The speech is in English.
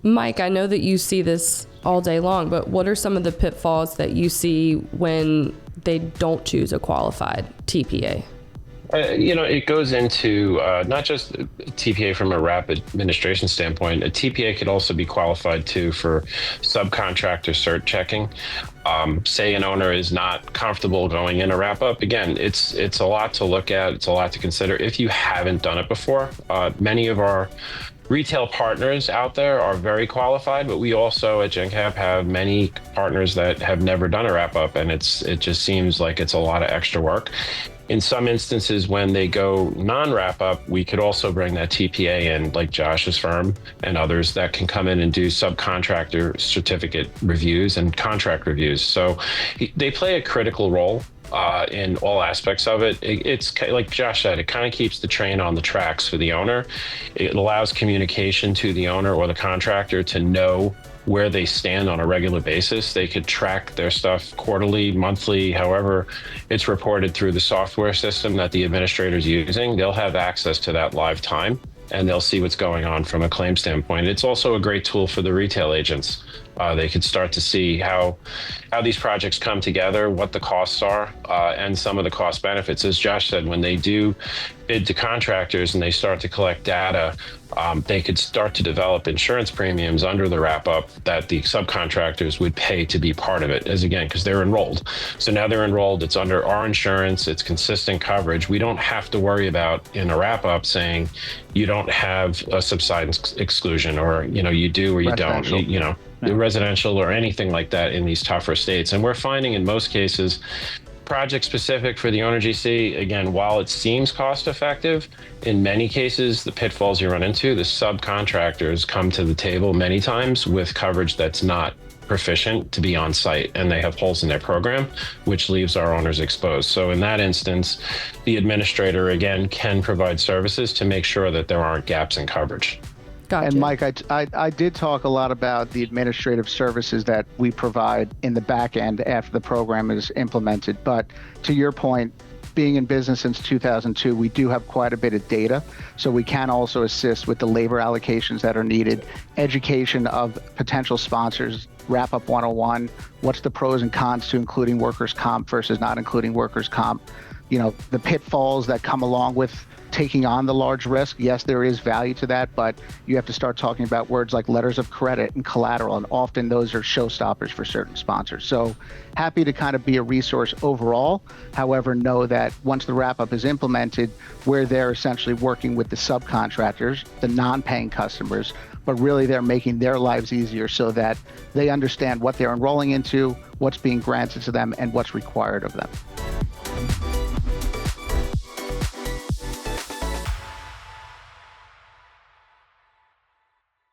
Mike, I know that you see this all day long, but what are some of the pitfalls that you see when they don't choose a qualified TPA? It goes into not just TPA from a wrap administration standpoint. A TPA could also be qualified too for subcontractor cert checking. Say an owner is not comfortable going in a wrap up. Again, it's a lot to look at. It's a lot to consider if you haven't done it before. Many of our retail partners out there are very qualified, but we also at GenCap have many partners that have never done a wrap up, and it just seems like it's a lot of extra work. In some instances, when they go non-wrap up, we could also bring that TPA in, like Josh's firm and others that can come in and do subcontractor certificate reviews and contract reviews. So they play a critical role in all aspects of it. It's like Josh said, it kind of keeps the train on the tracks for the owner. It allows communication to the owner or the contractor to know where they stand on a regular basis. They could track their stuff quarterly, monthly, however it's reported through the software system that the administrator's using. They'll have access to that live time, and they'll see what's going on from a claim standpoint. It's also a great tool for the retail agents. They could start to see how these projects come together, what the costs are, and some of the cost benefits. As Josh said, when they do bid to contractors and they start to collect data, they could start to develop insurance premiums under the wrap-up that the subcontractors would pay to be part of it, because they're enrolled. So now they're enrolled, it's under our insurance, it's consistent coverage. We don't have to worry about in a wrap-up saying you don't have a subsidence exclusion, or you do or you don't, residential or anything like that in these tougher states. And we're finding in most cases, project specific for the owner GC, again, while it seems cost effective, in many cases, the pitfalls you run into, the subcontractors come to the table many times with coverage that's not proficient to be on site, and they have holes in their program, which leaves our owners exposed. So in that instance, the administrator, again, can provide services to make sure that there aren't gaps in coverage. Gotcha. And Mike, I did talk a lot about the administrative services that we provide in the back end after the program is implemented. But to your point, being in business since 2002, we do have quite a bit of data. So we can also assist with the labor allocations that are needed, education of potential sponsors, Wrap Up 101, what's the pros and cons to including workers' comp versus not including workers' comp, the pitfalls that come along with taking on the large risk. Yes, there is value to that, but you have to start talking about words like letters of credit and collateral, and often those are showstoppers for certain sponsors. So happy to kind of be a resource overall. However, know that once the wrap-up is implemented, we're there essentially working with the subcontractors, the non-paying customers, but really they're making their lives easier so that they understand what they're enrolling into, what's being granted to them, and what's required of them.